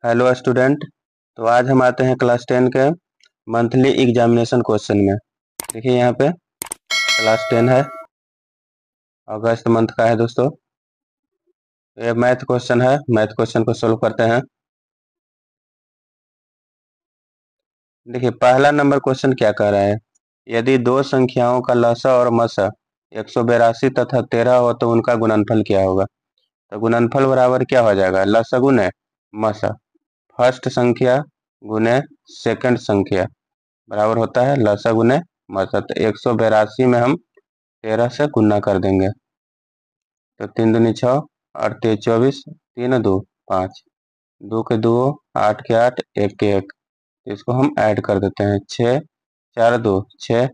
Hello student. तो आज हम आते हैं क्लास 10 के मंथली एग्जामिनेशन क्वेश्चन में। देखिए यहाँ पे क्लास 10 है, अगस्त मंथ का है दोस्तों। ये मैथ क्वेश्चन है, मैथ क्वेश्चन को सोल्व करते हैं। देखिए पहला नंबर क्वेश्चन क्या कह रहा है, यदि दो संख्याओं का लसा और मसा 182 तथा 13 हो तो उनका गुणनफल क्या होगा। तो गुणनफल बराबर क्या हो जाएगा, लसा गुने मसा, फर्स्ट संख्या गुने सेकंड संख्या बराबर होता है लसा गुने मसा। तो 182 में हम 13 से गुना कर देंगे तो 3 दूनी 6 और 3 24, 3 2 5, 2 के 2 8 के 8, 1 के 1। तो इसको हम ऐड कर देते हैं 6 4 2 6,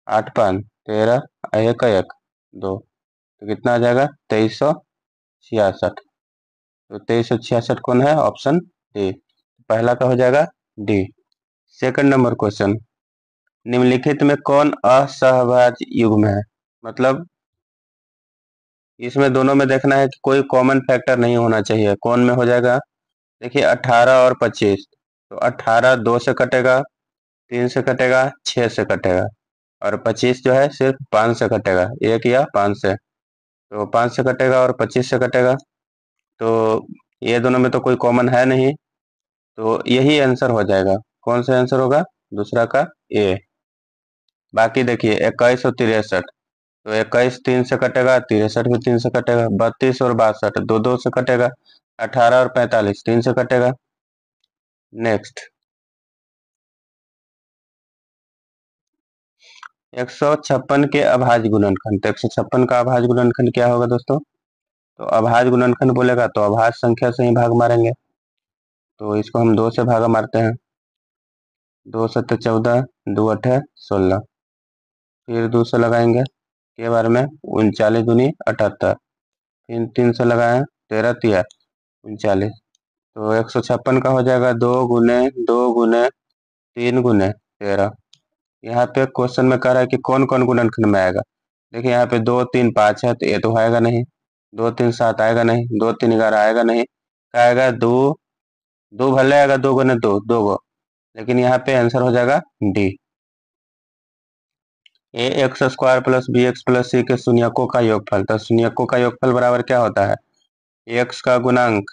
8 5 13, 1 का 1 2, तो कितना आ जाएगा 2366। तो 2366 कौन है, ऑप्शन डी, पहला का हो जाएगा डी। सेकंड नंबर क्वेश्चन, निम्नलिखित में कौन असहभाज्य युग्म है। मतलब इसमें दोनों में देखना है कि कोई कॉमन फैक्टर नहीं होना चाहिए। कौन में हो जाएगा, देखिए 18 और 25। तो 18 2 से कटेगा, 3 से कटेगा, 6 से कटेगा, और 25 जो है सिर्फ 5 से कटेगा, 1 या 5 से। तो 5 से कटेगा और 25 से कटेगा, तो ये दोनों में तो कोई कॉमन है नहीं, तो यही आंसर हो जाएगा। कौन सा आंसर होगा, दूसरा का ए। बाकी देखिए 21 और 63, तो 21 3 से कटेगा, 63 भी 3 से कटेगा, 32 और 62 दो 2 से कटेगा, 18 और 45 3 से कटेगा। नेक्स्ट 156 के अभाज्य गुणनखंड। तो 156 का अभाज्य गुणनखंड क्या होगा दोस्तों, तो अभाज्य गुणनखंड बोलेगा तो अभाज्य संख्या से ही भाग मारेंगे। तो इसको हम 2 से भागा मारते हैं, 2 7 14, 2 8 16, फिर 2 से लगाएंगे के बार में 39 दूनी 78, फिर 3 से लगाए 13 तिया 39। तो 156 का हो जाएगा 2 गुने 2 गुने 3 गुने 13। यहाँ पे क्वेश्चन में कह रहा है कि कौन कौन गुणनखंड में आएगा। देखिए यहाँ पे 2 3 5 है, तो ये तो आएगा नहीं। 2 3 7 आएगा नहीं, 2 3 11 आएगा नहीं, क्या आएगा, दो दो भले आएगा, 2 गुने 2 2 गो, लेकिन यहाँ पे आंसर हो जाएगा D. A X square plus B X plus C के शून्यकों का योगफल। तो शून्यकों का योगफल बराबर क्या होता है, एक्स का गुणांक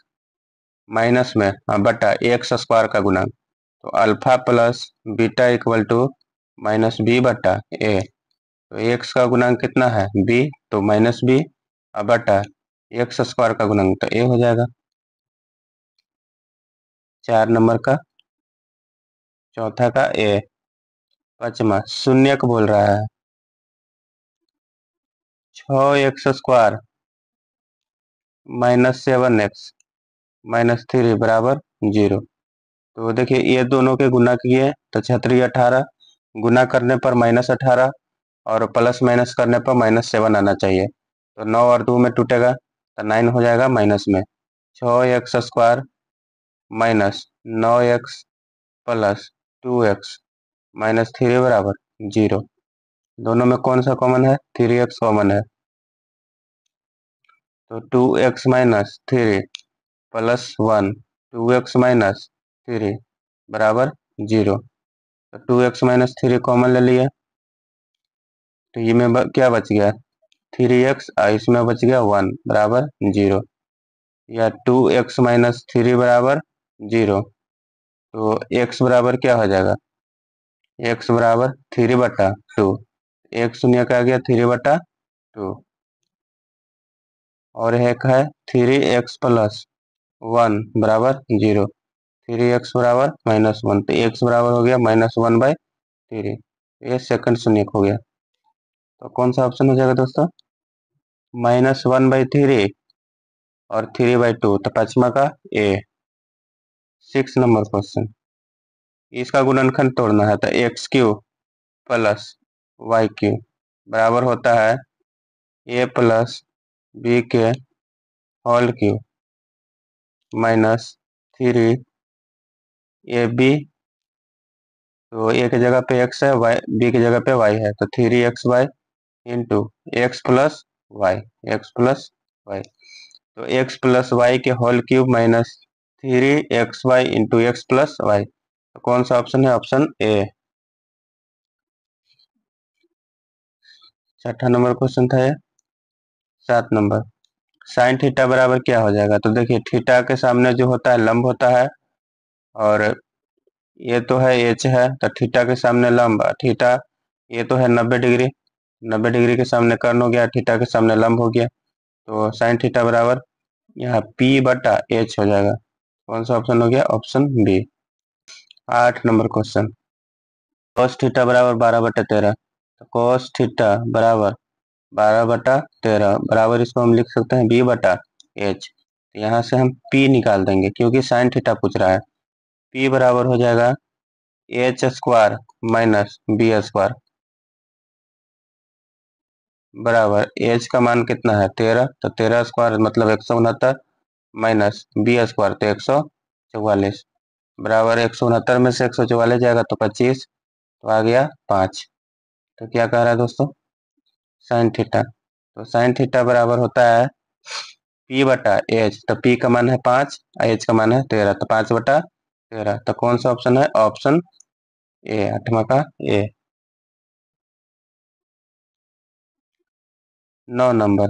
माइनस में बटा एक्स स्क्वायर का गुणांक। तो alpha plus beta equal to minus B बटा ए। तो एक्स का गुणांक कितना है, बी, तो माइनस बी बटा एक्स स्क्वायर का गुणांक, तो ए हो जाएगा। 4 नंबर का चौथा का ए। पांचवा शून्यक बोल रहा है, 6x square minus 7x minus 3 बराबर 0। तो देखिए ये दोनों के गुना किए तो 36 18, गुना करने पर -18 और प्लस माइनस करने पर -7 आना चाहिए। तो 9 और 2 में टूटेगा तो 9 हो जाएगा माइनस में। 6x square minus 9x plus 2x minus 3 बराबर 0। दोनों में कौन सा कॉमन है, 3x कॉमन है। तो 2x minus 3 plus 1, 2x minus 3 बराबर 0। तो 2x माइनस 3 कॉमन ले लिए, तो ये में क्या बच गया, 3x, इसमें बच गया 1 बराबर 0, या 2x माइनस 3 बराबर 0। तो x बराबर क्या हो जाएगा, x बराबर 3 बटा 2, एक शून्य का आ गया 3 बटा 2, और एक है 3x प्लस 1 बराबर 0, 3x बराबर -1, तो x बराबर हो गया -1/3। ये सेकंड शून्य हो गया। तो कौन सा ऑप्शन हो जाएगा दोस्तों, -1/3 और 3/2, तो पांचवा का ए। 6 नंबर क्वेश्चन, इसका गुणनखंड तोड़ना है। तो x³ प्लस y³ बराबर होता है a प्लस बी के होल क्यूब माइनस 3ab। तो a की जगह पे x है, b की जगह पे y है, तो 3xy into X plus Y, X plus Y. तो x प्लस वाई के whole cube minus 3xy into X plus Y. तो कौन सा ऑप्शन है? Option A. 6ठा नंबर क्वेश्चन था ये। 7 नंबर, साइन थीटा बराबर क्या हो जाएगा? तो देखिए थीटा के सामने जो होता है लंब होता है, और ये तो है एच है, तो थीटा के सामने लंब थीटा, ये तो है 90 डिग्री, 90 डिग्री के सामने कर्ण हो गया, थीटा के सामने लंब हो गया, तो साइन थीटा बराबर यहाँ P बटा एच हो जाएगा। कौन सा ऑप्शन हो गया? Option B. 8 number question, cos theta बराबर 12/13। तो cos थीटा बराबर 12/13 बराबर, इसको हम लिख सकते हैं b बटा एच। तो यहाँ से हम p निकाल देंगे क्योंकि साइन थीटा पूछ रहा है। p बराबर हो जाएगा H square minus B square बराबर एच का मान कितना है? 13, तो 13 स्क्वायर मतलब 169 माइनस बी स्क्वायर तो 144 बराबर 169 में से 144 जाएगा तो 25, तो आ गया 5। तो क्या कह रहा है दोस्तों? Sine theta. तो साइन थीटा बराबर होता है P बटा एच, तो P का मान है 5, एच का मान है 13, तो 5/13। तो कौन सा ऑप्शन है? ऑप्शन ए, 8वां का ए। 9 नंबर,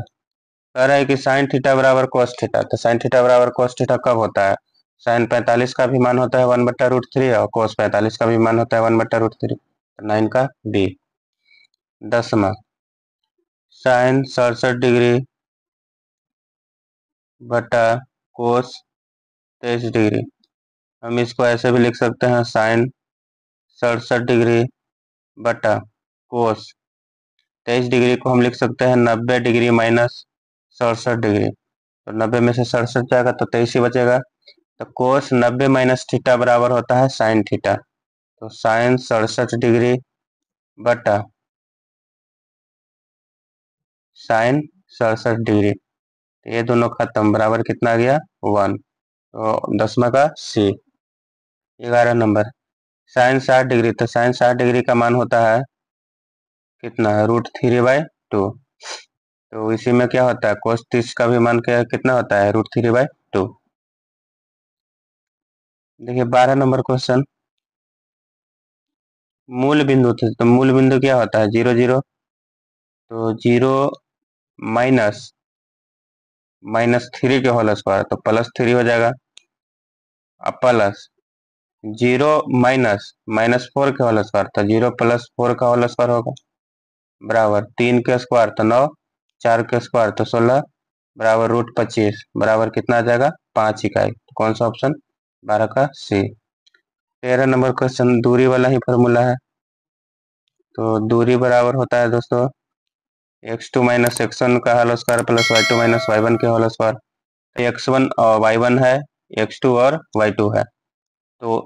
कह रहा है कि साइन थीटा बराबर कोस थीटा। तो साइन थीटा बराबर कोस थीटा कब होता है? साइन 45 का भी मान होता है 1/√3 और कोस 45 का भी मान होता है 1/√3। 9 का डी। 10वां, साइन 67 डिग्री बटा कोस 23 डिग्री। हम इसको ऐसे भी लिख सकते हैं, साइन 67 डिग्री बटा कोस 23 डिग्री को हम लिख सकते हैं 90 डिग्री माइनस 67 डिग्री। तो 90 में से 67 जाएगा तो 23 ही बचेगा। तो कोस 90 माइनस थीटा बराबर होता है साइन थीटा। तो साइन 67 डिग्री बटा साइन 67 डिग्री, तो ये दोनों खत्म बराबर कितना आ गया? 1। तो 10वां का सी। 11 नंबर, साइन 60 डिग्री। तो साइन 60 डिग्री का मान होता है कितना? √3/2। तो इसी में क्या होता है? कोस 30 का भी मान कितना होता है? √3/2। देखिए 12 नंबर क्वेश्चन, मूल बिंदु थे, तो मूल बिंदु क्या होता है? 0 0। तो 0 माइनस -3 के होल स्क्वायर, तो +3 हो जाएगा। अब प्लस 0 माइनस -4 के होल स्क्वायर, तो 0 + 4 का होल स्क्वायर होगा बराबर 3 के स्क्वायर तो 9, 4 के स्क्वायर तो 16 बराबर √25 बराबर कितना आ जाएगा? 5 इकाई। तो कौन सा ऑप्शन? 12 का सी। 13 नंबर क्वेश्चन, दूरी वाला ही फॉर्मूला है। तो दूरी बराबर होता है दोस्तों x2 माइनस x1 का whole square plus y2 minus y1 के होल स्क्वायर। x1 और y1 है, x2 और y2 है। तो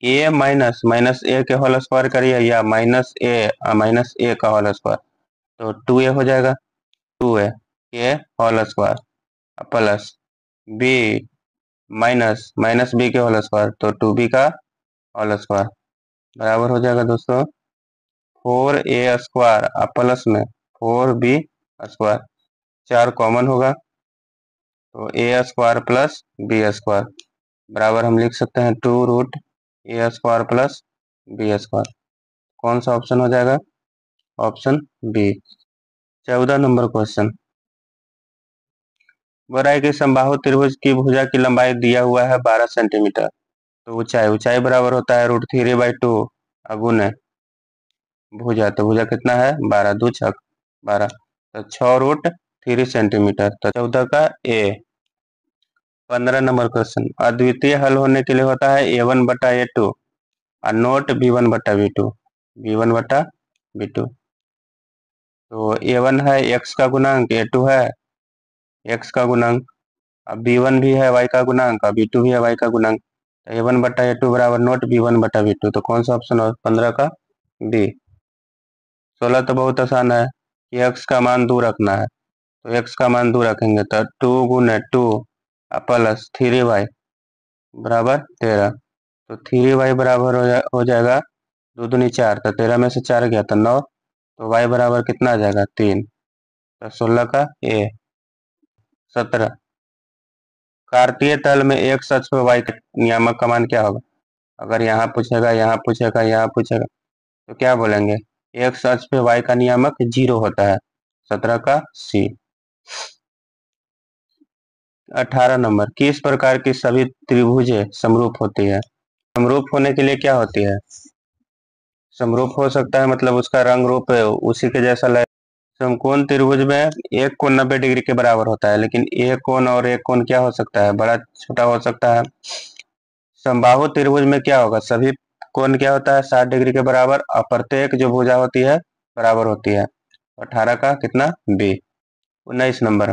a माइनस माइनस ए के होल स्क्वायर करिए या माइनस ए का होल स्क्वायर, तो 2a हो जाएगा। 2a के whole square plus b minus minus b के होल स्क्वायर, तो 2b का होल स्क्वायर बराबर हो जाएगा दोस्तों 4a स्क्वायर प्लस में 4b स्क्वायर। 4 कॉमन होगा तो a square plus b square बराबर हम लिख सकते हैं 2√a square plus b square. कौन सा ऑप्शन हो जाएगा? Option B. 14 नंबर क्वेश्चन, बोल रहा है कि समबाहु त्रिभुज की भुजा की लंबाई दिया हुआ है 12 सेंटीमीटर। तो ऊंचाई बराबर होता है √3/2 गुने भुजा। तो भुजा कितना है? 12, 2 छक 12, तो 6√3 सेंटीमीटर। तो 14 का ए। 15 नंबर क्वेश्चन, अद्वितीय हल होने के लिए होता है a1/a2 और नोट b1/b2, b1/b2। तो a1 है x का गुणांक, a2 है x का गुणांक, अब b1 भी है y का गुणांक और b2 भी है y का गुणांक। तो a1/a2 बराबर नोट b1/b2। तो कौन सा ऑप्शन हो? 15 का डी। 16 तो बहुत आसान है कि x का मान 2 रखना है, तो x का मान 2 रखेंगे तो 2 गुने 2 प्लस 3y बराबर 13। तो 3y बराबर हो जाएगा 2 दूनी 4, तो 13 में से 4 गया तो 9, तो y बराबर कितना आ जाएगा? 3। तो 16 का ए। 17, कार्तीय तल में एक अक्ष पर y का नियामक का मान क्या होगा? अगर यहाँ पूछेगा, यहाँ पूछेगा, यहाँ पूछेगा तो क्या बोलेंगे? एक अक्ष पे y का नियामक 0 होता है। 17 का सी। 18 नंबर, किस प्रकार की सभी त्रिभुजें समरूप होती है? समरूप होने के लिए क्या होती है? समरूप हो सकता है मतलब उसका रंग रूप उसी के जैसा लगे। समकोण त्रिभुज में एक कोण 90 डिग्री के बराबर होता है, लेकिन एक कोण और एक कोण क्या हो सकता है? बड़ा छोटा हो सकता है। समबाहु त्रिभुज में क्या होगा? सभी कोण क्या होता है? 60 डिग्री के बराबर, और प्रत्येक जो भुजा होती है बराबर होती है। 18 का कितना? बी। 19 नंबर,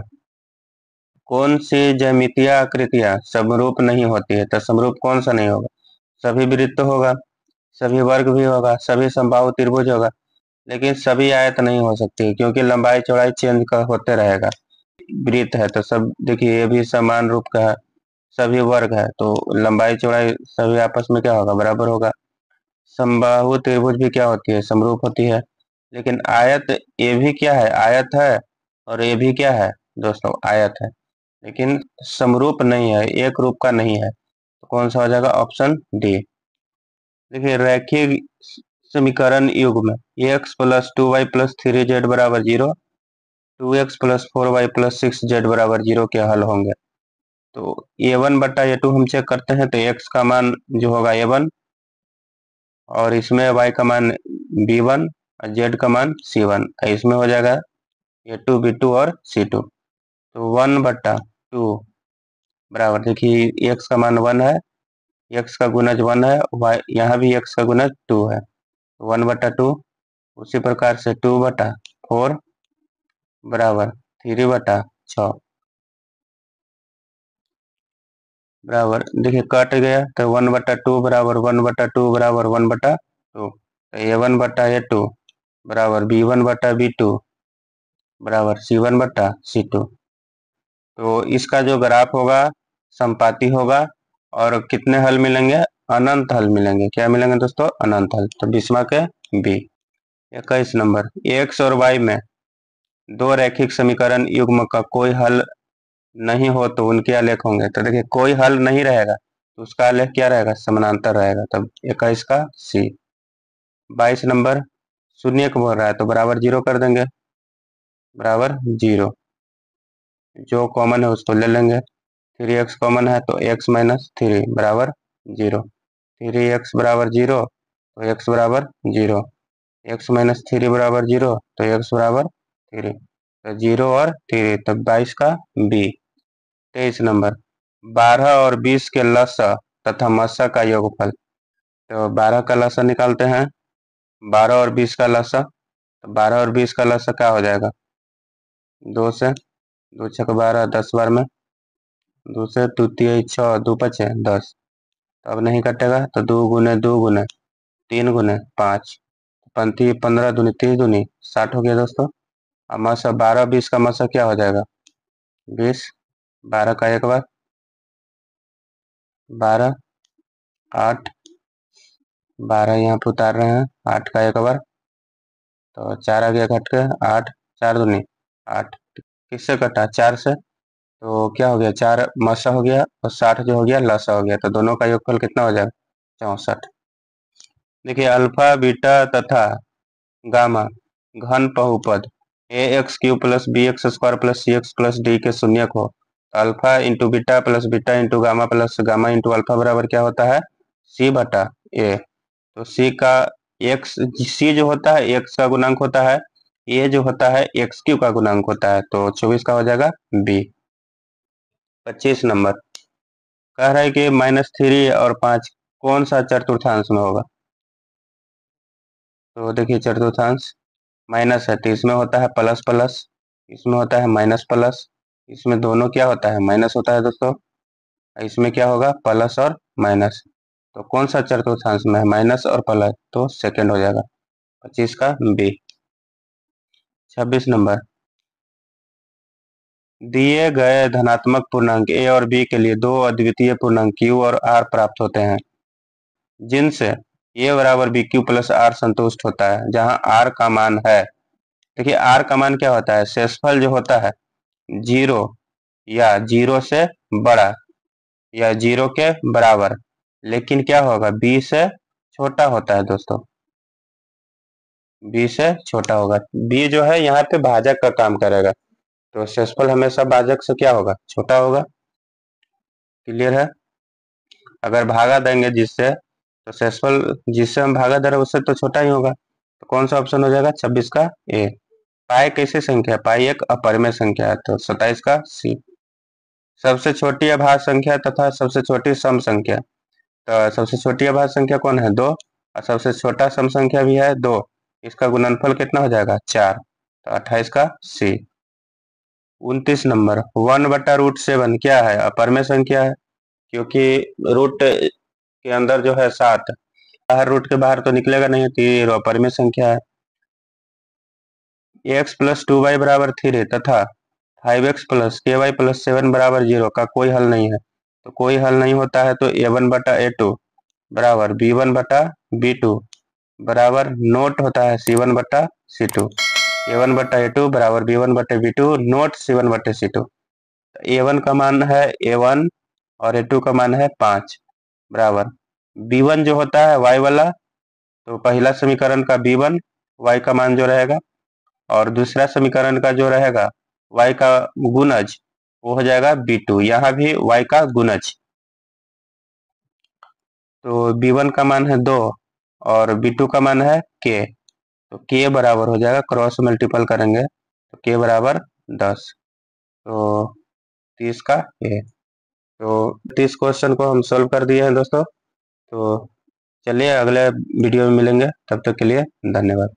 कौन सी ज्यामितीय आकृतियां समरूप नहीं होती है? तो समरूप कौन सा नहीं होगा? सभी वृत्त होगा, सभी वर्ग भी होगा, सभी समबाहु त्रिभुज होगा, लेकिन सभी आयत नहीं हो सकती क्योंकि लंबाई चौड़ाई चेंज का होते रहेगा। वृत्त है तो सब देखिए ये भी समान रूप का है, सभी वर्ग है तो लंबाई चौड़ाई सभी आपस में क्या होगा? बराबर होगा। समबाहु त्रिभुज भी क्या होती है? समरूप होती है। लेकिन आयत ये भी क्या है? आयत है, और ये भी क्या है दोस्तों? आयत है, लेकिन समरूप नहीं है, एक रूप का नहीं है। तो कौन सा हो जाएगा? Option D. देखिए रैखिक समीकरण युग्म x plus 2y plus 3z बराबर 0, 2x plus 4y plus 6z बराबर 0 के हल होंगे। तो a1 बटा a2 हम चेक करते हैं, तो x का मान जो होगा a1, और इसमें y का मान b1 और z का मान c1, इसमें हो जाएगा a2 b2 और c2। तो 1/2 बराबर, देखिए x का मान 1 है, x का गुणज 1 है, y यहाँ भी x का गुणज 2 है, 1/2। उसी प्रकार से 2/4 बराबर 3/6 बराबर, देखिए कट गया तो 1/2 बराबर 1/2 बराबर 1/2, तो a1/a2 बराबर b1/b2 बराबर c1/c2। तो इसका जो ग्राफ होगा संपाती होगा, और कितने हल मिलेंगे? अनंत हल मिलेंगे। क्या मिलेंगे दोस्तों? अनंत हल। तो 20वां के बी। 21 नंबर, एक्स और वाई में दो रैखिक समीकरण युग्म का कोई हल नहीं हो तो उनके आलेख होंगे। तो देखिए कोई हल नहीं रहेगा तो उसका आलेख क्या रहेगा? समानांतर रहेगा। तब 21 का सी। 22 नंबर, शून्य को बोल रहा है तो बराबर 0 कर देंगे, बराबर 0। जो कॉमन है उसको ले लेंगे। 3x कॉमन है तो x माइनस 3 बराबर 0। 3x बराबर 0 तो x बराबर 0, x माइनस 3 बराबर 0 तो x बराबर 3, तो 0 और 3, तो 22 का बी। 23 नंबर, 12 और 20 के लसा तथा मसा का योगफल। तो 12 का लसा निकालते हैं, 12 और 20 का लसा, तो 12 और 20 का लसा क्या हो जाएगा? 2 से 2 छक 12, 10 बार में 2 से 2 3 6 2 5 10, तो अब नहीं कटेगा तो 2 गुने 2 गुने 3 गुने 5, पंती 15 दूनी 30 दूनी 60 हो गया दोस्तों। अब मसा 12 20 का मसा क्या हो जाएगा? 20, 12 का एक बार 12, 8, 12 यहाँ पे उतार रहे हैं, 8 का एक बार, तो 4 आ गया घट के 8, 4 दूनी 8, किससे कटा? 4 से, तो क्या हो गया? 4 मसा हो गया और 60 जो हो गया लसा हो गया, तो दोनों का योगफल कितना हो जाएगा? 64। देखिए अल्फा बीटा तथा गामा घन बहुपद A X cube plus B X square plus C X plus D के शून्यक हो, alpha into beta into gamma plus gamma into alpha बराबर क्या होता है? सी बटा ए। तो सी का एक्स, सी जो होता है एक्स का गुणांक होता है, ए जो होता है एक्स क्यू का गुणांक होता है, तो 24 का हो जाएगा बी। 25 नंबर, कह रहा है कि -3 और 5 कौन सा चतुर्थांश में होगा? तो देखिए चतुर्थांश माइनस है तो इसमें होता है प्लस प्लस, इसमें होता है माइनस प्लस, इसमें दोनों क्या होता है? माइनस होता है दोस्तों, इसमें क्या होगा? प्लस और माइनस। तो कौन सा चतुर्थांश में है? माइनस और प्लस, तो सेकंड हो जाएगा। 25 का बी। 26 नंबर, दिए गए धनात्मक पूर्णांक ए और बी के लिए दो अद्वितीय पूर्णांक क्यू और आर प्राप्त होते हैं जिनसे ए बराबर बी क्यू प्लस आर संतुष्ट होता है, जहां आर का मान है, देखिए आर का मान क्या होता है? शेषफल जो होता है 0 या 0 से बड़ा, या 0 के बराबर, लेकिन क्या होगा, b से छोटा होता है दोस्तों, b से छोटा होगा। b जो है यहाँ पे भाजक का काम करेगा, तो शेषफल हमेशा भाजक से क्या होगा, छोटा होगा। क्लियर है। अगर भागा देंगे जिससे, तो शेषफल जिससे हम भागा दे रहे हैं उससे तो छोटा ही होगा, तो कौन सा ऑप्शन हो जाएगा, 26 का ए। पाई कैसी संख्या है, पाई एक अपरिमेय संख्या है, तो 27 का सी। सबसे छोटी अभाज्य संख्या तथा सबसे छोटी सम संख्या, तो सबसे छोटी अभाज्य संख्या कौन है, 2, और सबसे छोटा सम संख्या भी है 2, इसका गुणनफल कितना हो जाएगा, 4, तो 28 का सी। 29 नंबर, 1/√7 क्या है, अपरिमेय संख्या है, क्योंकि रूट के अंदर जो है 7, बाहर रूट के बाहर तो निकलेगा नहीं, तो ये अपरिमेय संख्या है। x + 2y = 3 तथा 5x + ky + 7 = 0 का कोई हल नहीं है, तो कोई हल नहीं होता है, तो a1/a2 बराबर b1/b2 बराबर नोट होता है c1/c2, a1/a2 बराबर b1/b2 नोट c1/c2। a1 का मान है a1 और a2 का मान है 5 बराबर b1 जो होता है y वाला, तो पहला समीकरण का b1 y का मान जो रहेगा, और दूसरा समीकरण का जो रहेगा y का गुणज, वो हो जाएगा b2, यहाँ भी y का गुणज। तो b1 का मान है 2 और b2 का मान है k, तो k बराबर हो जाएगा, क्रॉस मल्टीपल करेंगे तो k बराबर 10, तो 30 का a। तो 30 क्वेश्चन को हम सोल्व कर दिए हैं दोस्तों। तो चलिए अगले वीडियो में मिलेंगे, तब तक के लिए धन्यवाद।